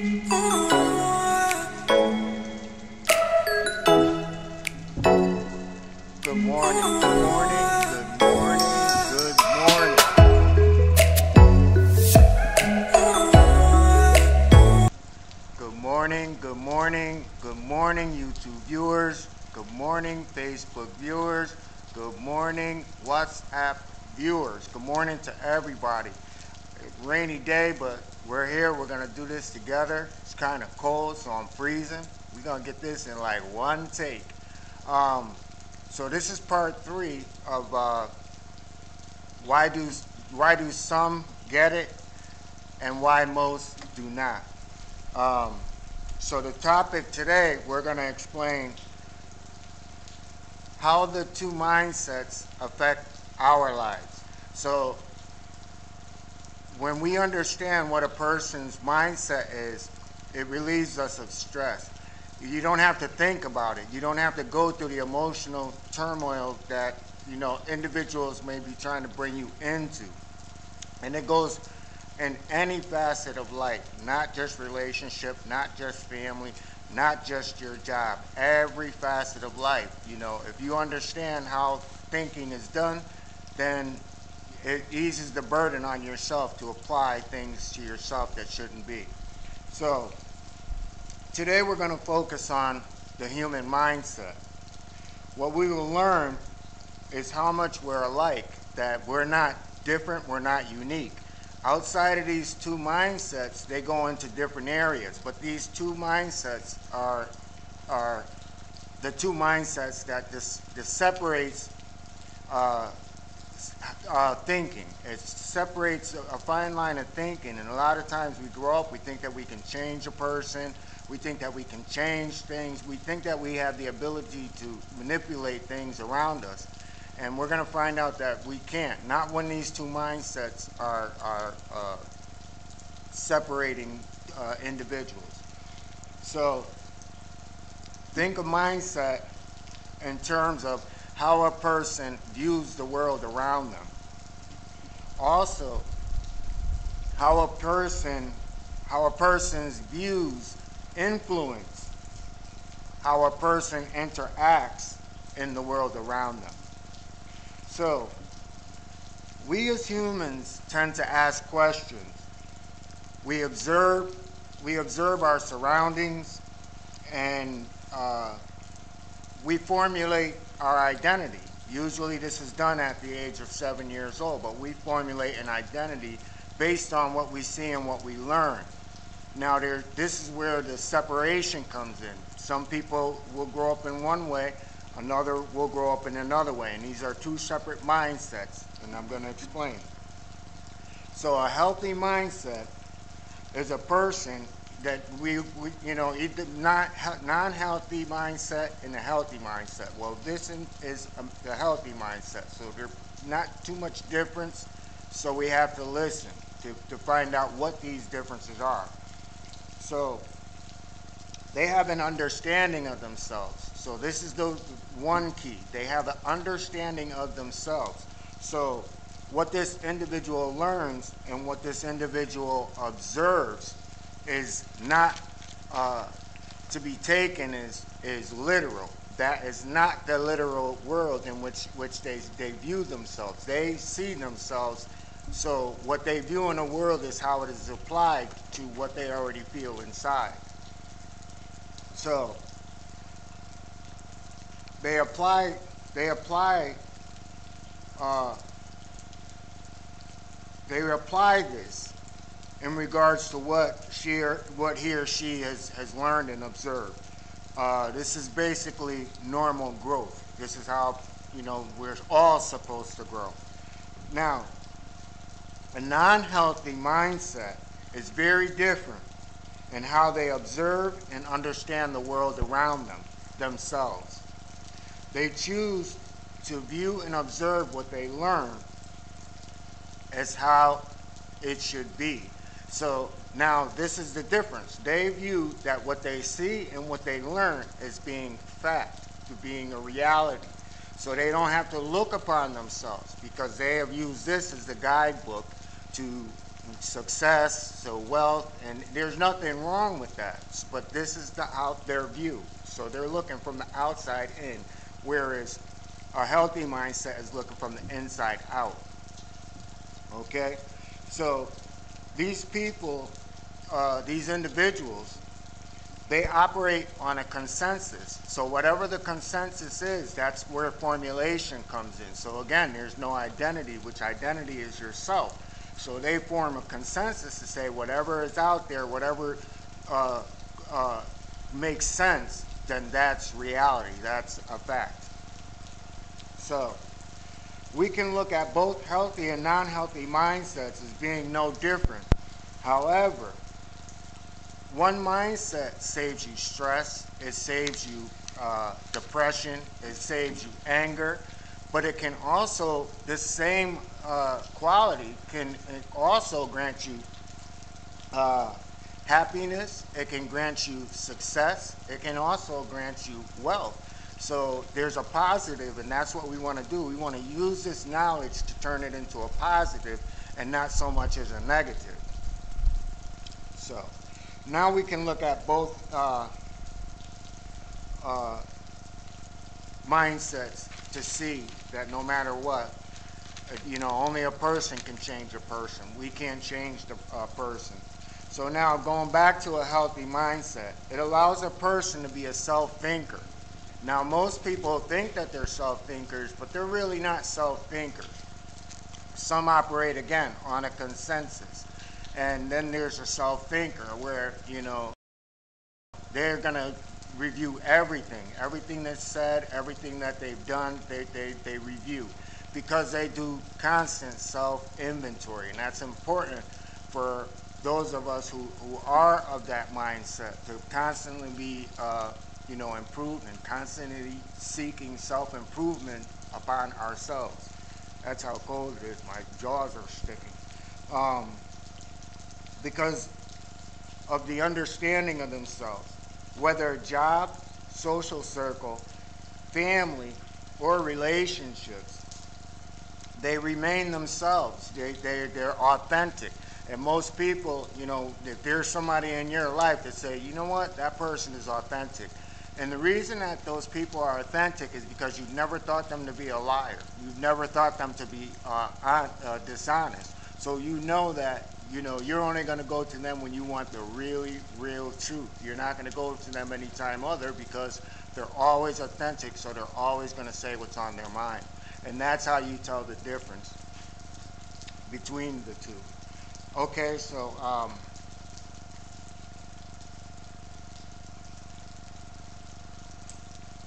Good morning, good morning, good morning, good morning. Good morning, good morning, good morning, YouTube viewers. Good morning, Facebook viewers. Good morning, WhatsApp viewers. Good morning to everybody. Rainy day, but we're here. We're going to do this together. It's kind of cold, so I'm freezing. We're going to get this in like one take. So this is part 3 of why do some get it and why most do not. So the topic today, we're going to explain how the two mindsets affect our lives. So when we understand what a person's mindset is, it relieves us of stress. You don't have to think about it. You don't have to go through the emotional turmoil that, individuals may be trying to bring you into. And it goes in any facet of life, not just relationship, not just family, not just your job. Every facet of life, if you understand how thinking is done, then it eases the burden on yourself to apply things to yourself that shouldn't be. So today we're going to focus on the human mindset. What we will learn is how much we're alike, that we're not different, we're not unique. Outside of these two mindsets, they go into different areas, but these two mindsets are the two mindsets that this separates thinking. It separates a fine line of thinking, and a lot of times we grow up, we think that we can change a person, we think that we can change things, we think that we have the ability to manipulate things around us, and we're going to find out that we can't. Not when these two mindsets are separating individuals. So think of mindset in terms of how a person views the world around them. Also, how a person's views influence how a person interacts in the world around them. So, we as humans tend to ask questions. We observe our surroundings, and we formulate our identity. Usually this is done at the age of 7 years old, but we formulate an identity based on what we see and what we learn. Now this is where the separation comes in. Some people will grow up in one way, another will grow up in another way, and these are two separate mindsets, and I'm going to explain. So a healthy mindset is a person that either non-healthy mindset and a healthy mindset. Well, this is the healthy mindset, so there's not too much difference, so we have to listen to find out what these differences are. So they have an understanding of themselves. So this is the one key. They have an understanding of themselves. So what this individual learns and what this individual observes is not to be taken as literal. That is not the literal world in which they view themselves. They see themselves, so what they view in the world is how it is applied to what they already feel inside. So they apply this in regards to what he or she has learned and observed. This is basically normal growth. This is how we're all supposed to grow. Now, a non-healthy mindset is very different in how they observe and understand the world around themselves. They choose to view and observe what they learn as how it should be. So now this is the difference. They view that what they see and what they learn as being fact, to being a reality. So they don't have to look upon themselves because they have used this as the guidebook to success, so wealth, and there's nothing wrong with that. But this is the out their view. So they're looking from the outside in, whereas a healthy mindset is looking from the inside out. Okay? So these people, these individuals, they operate on a consensus. So whatever the consensus is, that's where formulation comes in. So again, there's no identity, which identity is yourself. So they form a consensus to say whatever is out there, whatever uh, makes sense, then that's reality. That's a fact. So we can look at both healthy and non-healthy mindsets as being no different. However, one mindset saves you stress, it saves you depression, it saves you anger, but it can also, this same quality can also grant you happiness, it can grant you success, it can also grant you wealth. So there's a positive, and that's what we want to do. We want to use this knowledge to turn it into a positive and not so much as a negative. So now we can look at both mindsets to see that no matter what, only a person can change a person. We can't change the person. So now going back to a healthy mindset, it allows a person to be a self-thinker. Now most people think that they're self-thinkers, but they're really not self-thinkers. Some operate, again, on a consensus. And then there's a self-thinker where, they're going to review everything that's said, everything that they've done, they review, because they do constant self-inventory. And that's important for those of us who are of that mindset, to constantly be improved and constantly seeking self-improvement upon ourselves. That's how cold it is. My jaws are sticking. Because of the understanding of themselves, whether job, social circle, family, or relationships, they remain themselves. They're authentic. And most people, if there's somebody in your life that say, you know what, that person is authentic. And the reason that those people are authentic is because you've never thought them to be a liar. You've never thought them to be dishonest. So you know that, you're only going to go to them when you want the really real truth. You're not going to go to them anytime other, because they're always authentic, so they're always going to say what's on their mind. And that's how you tell the difference between the two. Okay, so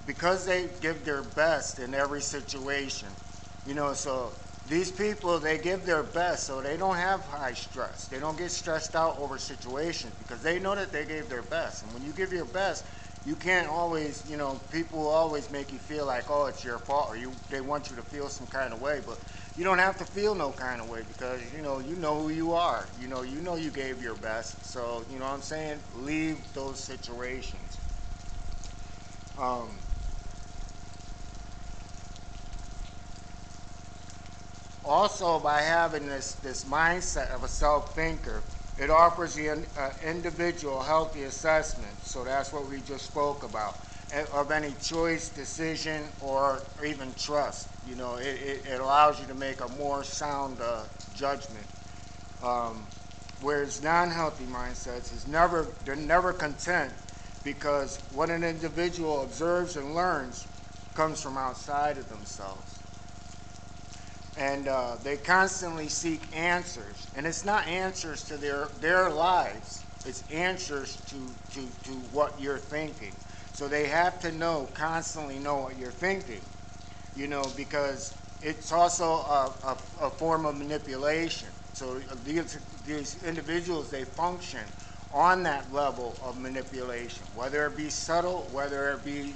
because they give their best in every situation, so these people, they give their best, so they don't have high stress. They don't get stressed out over situations because they know that they gave their best. And when you give your best, you can't always, people will always make you feel like, oh, it's your fault, or they want you to feel some kind of way. But you don't have to feel no kind of way, because, you know who you are. You know you gave your best. So, you know what I'm saying? Leave those situations. Also, by having this mindset of a self-thinker, it offers the individual healthy assessment. So that's what we just spoke about, of any choice, decision, or even trust. It allows you to make a more sound judgment. Whereas non-healthy mindsets they're never content, because what an individual observes and learns comes from outside of themselves. And they constantly seek answers, and it's not answers to their lives, it's answers to what you're thinking. So they have to constantly know what you're thinking, because it's also a form of manipulation. So these individuals, they function on that level of manipulation, whether it be subtle, whether it be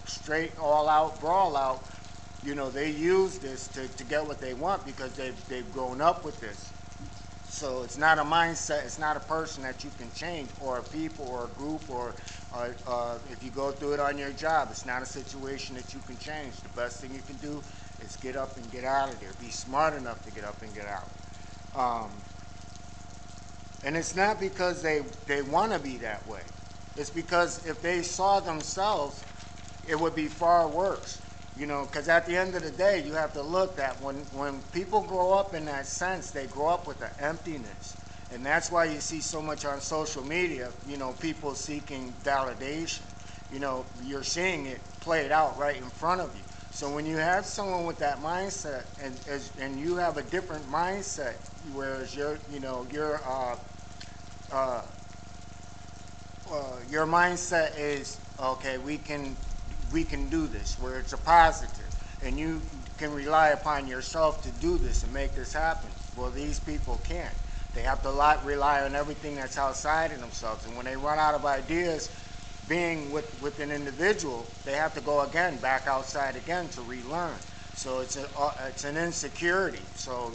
straight all out brawl out. They use this to get what they want, because they've grown up with this. So it's not a mindset, it's not a person that you can change, or a people, or a group, or if you go through it on your job, it's not a situation that you can change. The best thing you can do is get up and get out of there. Be smart enough to get up and get out. And it's not because they want to be that way. It's because if they saw themselves, it would be far worse. You know, because at the end of the day, you have to look at when people grow up in that sense, they grow up with an emptiness. And that's why you see so much on social media, you know, people seeking validation. You know, you're seeing it played out right in front of you. So when you have someone with that mindset, and you have a different mindset, whereas uh, your mindset is, okay, we can do this, where it's a positive, and you can rely upon yourself to do this and make this happen. Well, these people can't. They have to rely on everything that's outside of themselves, and when they run out of ideas, being with an individual, they have to go again back outside again to relearn. So it's an insecurity. So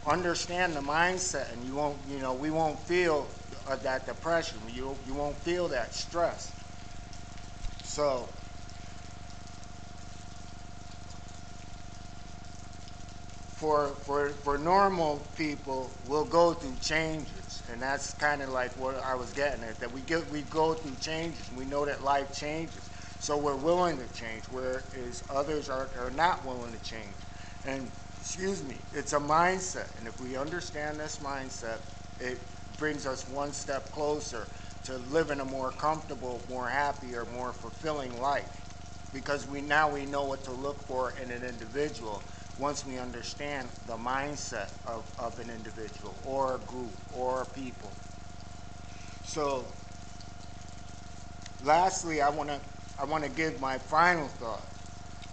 understand the mindset, and we won't feel that depression. You won't feel that stress. So for normal people, we'll go through changes, and that's kind of like what I was getting at. That we go through changes, and we know that life changes. So we're willing to change, whereas others are not willing to change. And excuse me, it's a mindset, and if we understand this mindset, it brings us one step closer to living a more comfortable, more happier, more fulfilling life, because we know what to look for in an individual once we understand the mindset of an individual or a group or a people. So lastly, I want to give my final thought.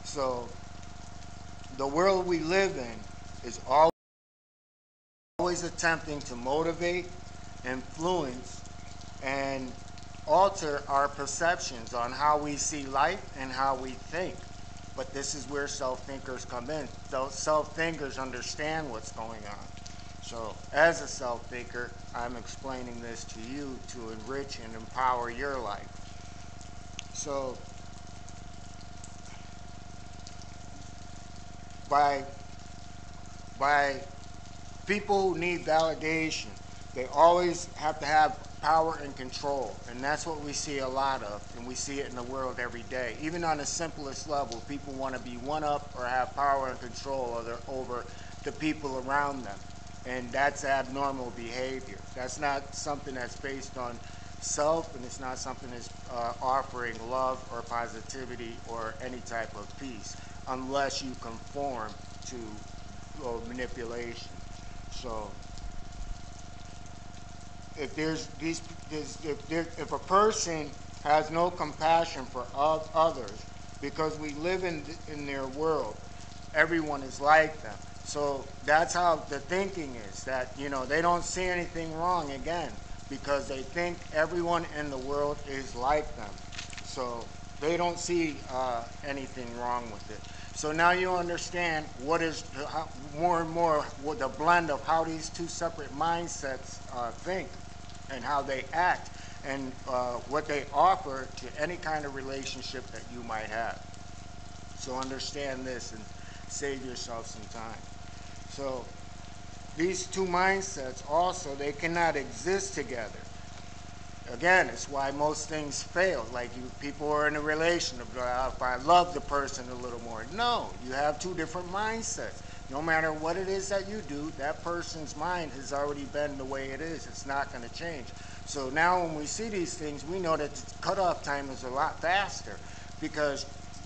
So the world we live in is always attempting to motivate, influence, and alter our perceptions on how we see life and how we think. But this is where self-thinkers come in. Those self-thinkers understand what's going on. So as a self-thinker, I'm explaining this to you to enrich and empower your life. So by by people who need validation, they always have to have power and control, and that's what we see a lot of, and we see it in the world every day. Even on the simplest level, people want to be one up or have power and control over the people around them, and that's abnormal behavior. That's not something that's based on self, and it's not something that's offering love or positivity or any type of peace, unless you conform to manipulation. So if a person has no compassion for others, because we live in their world, everyone is like them. So that's how the thinking is, that they don't see anything wrong, again, because they think everyone in the world is like them. So they don't see anything wrong with it. So now you understand what is more and more what the blend of how these two separate mindsets think and how they act, and what they offer to any kind of relationship that you might have. So understand this and save yourself some time. So these two mindsets also, they cannot exist together. Again, it's why most things fail. Like people are in a relationship, if I love the person a little more. No, you have two different mindsets. No matter what it is that you do, that person's mind has already been the way it is. It's not going to change. So now when we see these things, we know that the cutoff time is a lot faster, because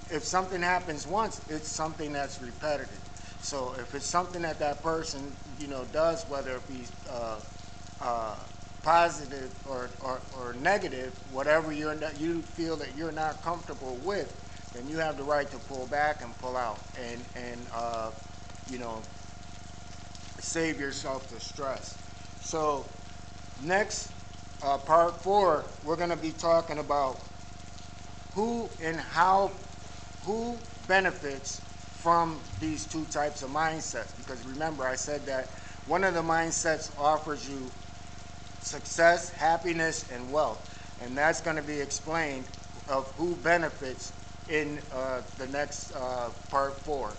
if something happens once, it's something that's repetitive. So if it's something that person does, whether it be positive or negative, whatever you feel that you're not comfortable with, then you have the right to pull back and pull out, and save yourself the stress. So next, part 4, we're going to be talking about who benefits from these two types of mindsets. Because remember, I said that one of the mindsets offers you success, happiness, and wealth, and that's going to be explained of who benefits in the next part 4.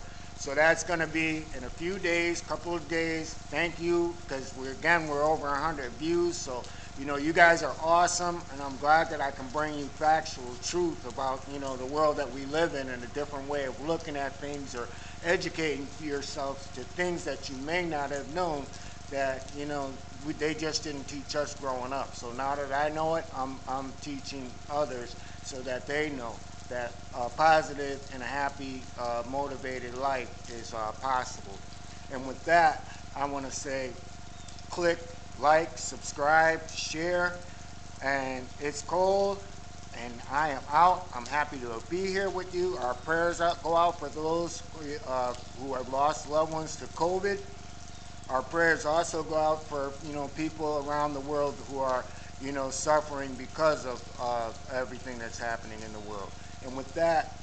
So that's going to be in a few days, couple of days. Thank you, because we're over 100 views. So, you guys are awesome, and I'm glad that I can bring you factual truth about, the world that we live in and a different way of looking at things, or educating yourselves to things that you may not have known that, they just didn't teach us growing up. So now that I know it, I'm teaching others so that they know that a positive and a happy, motivated life is possible. And with that, I want to say, click like, subscribe, share, and it's cold, and I am out. I'm happy to be here with you. Our prayers go out for those who have lost loved ones to COVID. Our prayers also go out for, people around the world who are, suffering because of everything that's happening in the world. And with that,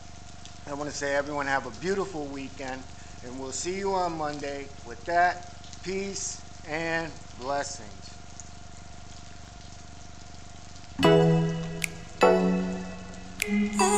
I want to say everyone have a beautiful weekend, and we'll see you on Monday. With that, peace and blessings. Oh